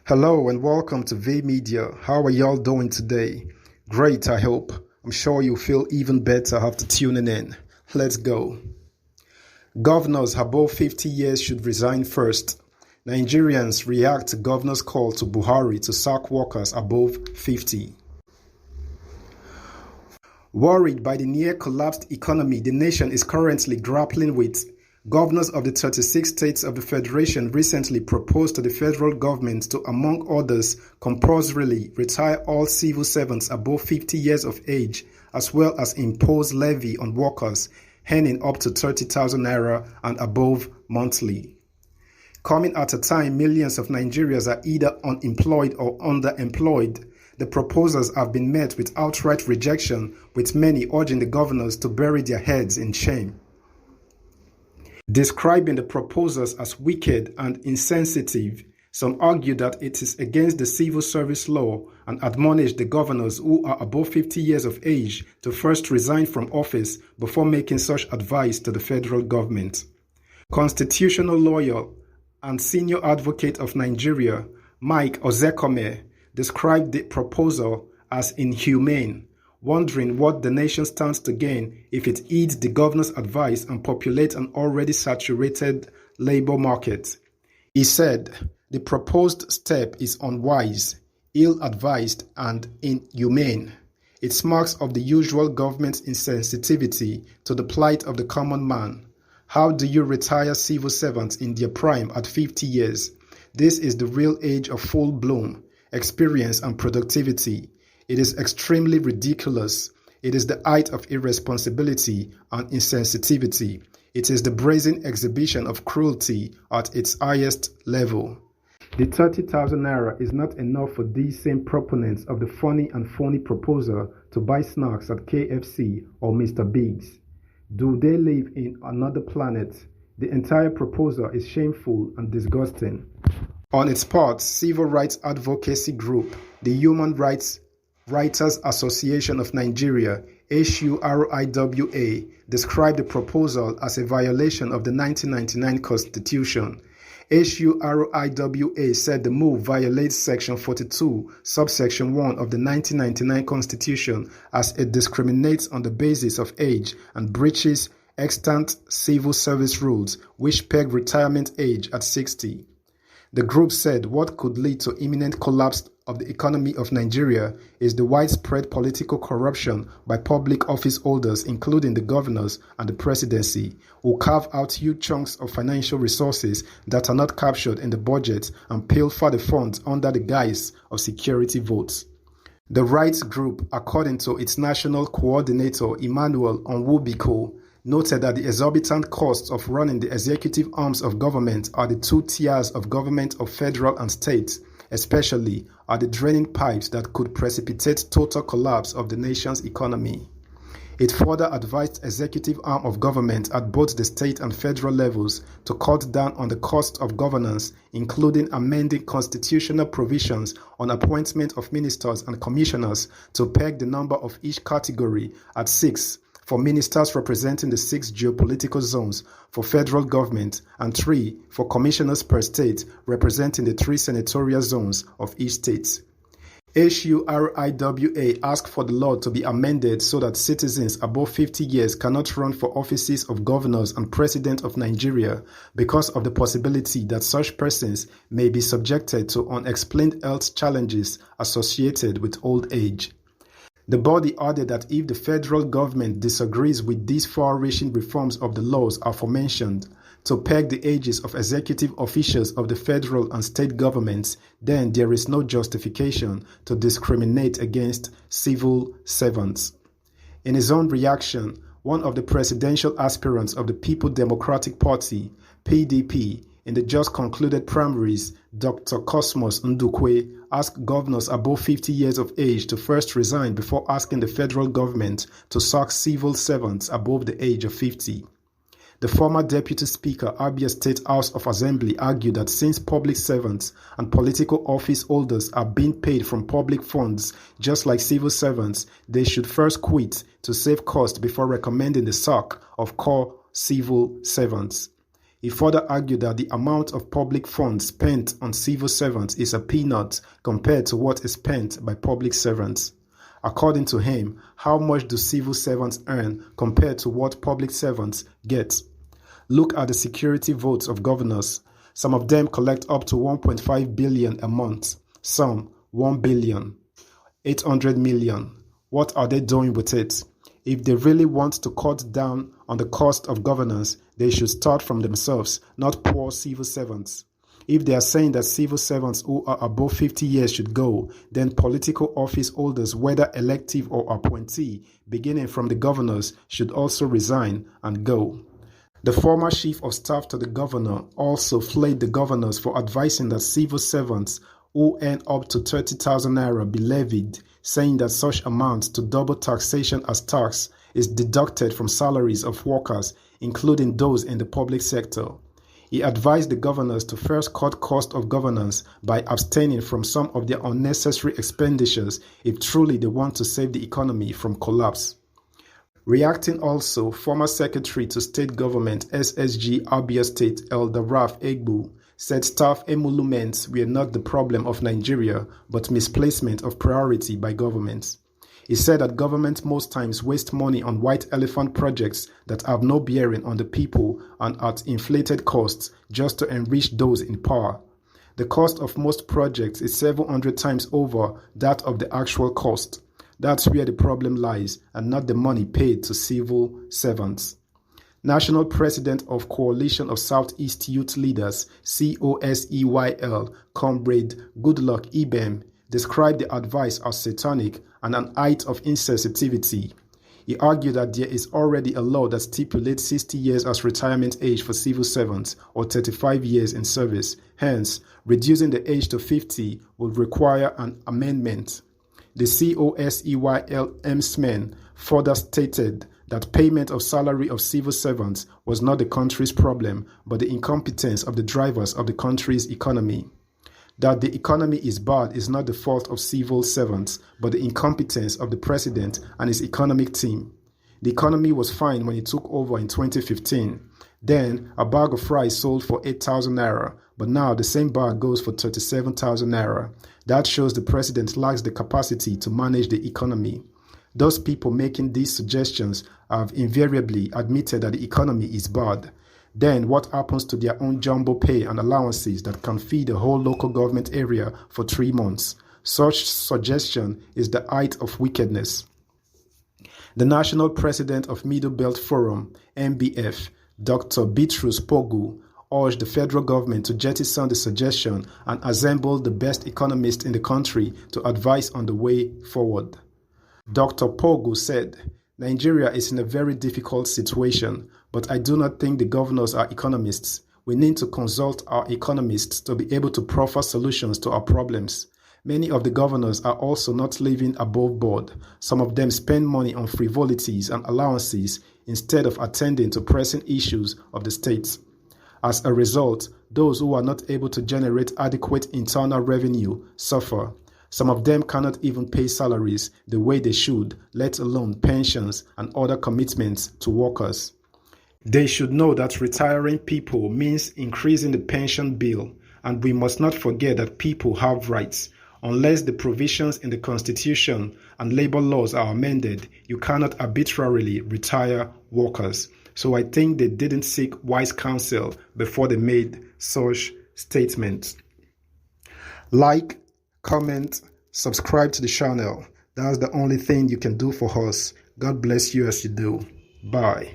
Hello and welcome to V Media. How are y'all doing today? Great, I hope. I'm sure you feel even better after tuning in. Let's go. Governors above 50 years should resign first. Nigerians react to governor's call to Buhari to sack workers above 50. Worried by the near-collapsed economy the nation is currently grappling with, governors of the 36 states of the Federation recently proposed to the federal government to, among others, compulsorily retire all civil servants above 50 years of age, as well as impose levy on workers earning up to 30,000 naira and above monthly. Coming at a time millions of Nigerians are either unemployed or underemployed, the proposals have been met with outright rejection, with many urging the governors to bury their heads in shame. Describing the proposals as wicked and insensitive, some argue that it is against the civil service law and admonish the governors who are above 50 years of age to first resign from office before making such advice to the federal government. Constitutional lawyer and senior advocate of Nigeria, Mike Ozekome, described the proposal as inhumane, wondering what the nation stands to gain if it heeds the governor's advice and populates an already saturated labor market. He said, "The proposed step is unwise, ill-advised, and inhumane. It smacks of the usual government's insensitivity to the plight of the common man. How do you retire civil servants in their prime at 50 years? This is the real age of full bloom, experience and productivity. It is extremely ridiculous. It is the height of irresponsibility and insensitivity. It is the brazen exhibition of cruelty at its highest level." The 30,000 naira is not enough for these same proponents of the funny and phony proposal to buy snacks at KFC or Mr. Biggs. Do they live in another planet? The entire proposal is shameful and disgusting. On its part, civil rights advocacy group, the Human Rights Writers Association of Nigeria, HURIWA, described the proposal as a violation of the 1999 Constitution. HURIWA said the move violates Section 42, subsection 1 of the 1999 Constitution as it discriminates on the basis of age and breaches extant civil service rules which peg retirement age at 60. The group said what could lead to imminent collapse of the economy of Nigeria is the widespread political corruption by public office holders, including the governors and the presidency, who carve out huge chunks of financial resources that are not captured in the budget and pilfer the funds under the guise of security votes. The rights group, according to its national coordinator Emmanuel Onwubiko, noted that the exorbitant costs of running the executive arms of government are the two tiers of government of federal and state, especially are the draining pipes that could precipitate total collapse of the nation's economy. It further advised executive arm of government at both the state and federal levels to cut down on the cost of governance, including amending constitutional provisions on appointment of ministers and commissioners to peg the number of each category at 6 for ministers representing the 6 geopolitical zones for federal government and 3 for commissioners per state representing the 3 senatorial zones of each state. HURIWA asked for the law to be amended so that citizens above 50 years cannot run for offices of governors and president of Nigeria because of the possibility that such persons may be subjected to unexplained health challenges associated with old age. The body added that if the federal government disagrees with these far-reaching reforms of the laws aforementioned to peg the ages of executive officials of the federal and state governments, then there is no justification to discriminate against civil servants. In his own reaction, one of the presidential aspirants of the People Democratic Party, PDP, in the just concluded primaries, Dr. Cosmos Ndukwe asked governors above 50 years of age to first resign before asking the federal government to sack civil servants above the age of 50. The former Deputy Speaker, Abia State House of Assembly, argued that since public servants and political office holders are being paid from public funds just like civil servants, they should first quit to save cost before recommending the sack of core civil servants. He further argued that the amount of public funds spent on civil servants is a peanut compared to what is spent by public servants. According to him, how much do civil servants earn compared to what public servants get? Look at the security votes of governors. Some of them collect up to 1.5 billion a month, some 1 billion, 800 million. What are they doing with it? If they really want to cut down on the cost of governance, they should start from themselves, not poor civil servants. If they are saying that civil servants who are above 50 years should go, then political office holders, whether elective or appointee, beginning from the governors, should also resign and go. The former chief of staff to the governor also flayed the governors for advising that civil servants who earn up to 30,000 naira be levied, saying that such amounts to double taxation as tax is deducted from salaries of workers, including those in the public sector. He advised the governors to first cut cost of governance by abstaining from some of their unnecessary expenditures if truly they want to save the economy from collapse. Reacting also, former Secretary to State Government SSG Abia State Elder Raf Egbu said staff emoluments were not the problem of Nigeria but misplacement of priority by governments. He said that government most times waste money on white elephant projects that have no bearing on the people and at inflated costs just to enrich those in power. The cost of most projects is 700 times over that of the actual cost. That's where the problem lies, and not the money paid to civil servants. National President of Coalition of Southeast Youth Leaders, COSEYL, Comrade Goodluck Ibem, described the advice as satanic and an act of insensitivity. He argued that there is already a law that stipulates 60 years as retirement age for civil servants or 35 years in service. Hence, reducing the age to 50 would require an amendment. The COSEYL MSmen further stated that payment of salary of civil servants was not the country's problem, but the incompetence of the drivers of the country's economy. That the economy is bad is not the fault of civil servants, but the incompetence of the president and his economic team. The economy was fine when he took over in 2015. Then, a bag of rice sold for 8,000 naira, but now the same bag goes for 37,000 naira. That shows the president lacks the capacity to manage the economy. Those people making these suggestions have invariably admitted that the economy is bad. Then what happens to their own jumbo pay and allowances that can feed the whole local government area for 3 months? Such suggestion is the height of wickedness. The national president of Middle Belt Forum, MBF, Dr. Bitrus Pogu, urged the federal government to jettison the suggestion and assemble the best economists in the country to advise on the way forward. Dr. Pogu said, Nigeria is in a very difficult situation, but I do not think the governors are economists. We need to consult our economists to be able to proffer solutions to our problems. Many of the governors are also not living above board. Some of them spend money on frivolities and allowances instead of attending to pressing issues of the state. As a result, those who are not able to generate adequate internal revenue suffer. Some of them cannot even pay salaries the way they should, let alone pensions and other commitments to workers. They should know that retiring people means increasing the pension bill, and we must not forget that people have rights. Unless the provisions in the Constitution and labor laws are amended, you cannot arbitrarily retire workers. So I think they didn't seek wise counsel before they made such statements. Like, comment, subscribe to the channel. That's the only thing you can do for us. God bless you as you do. Bye.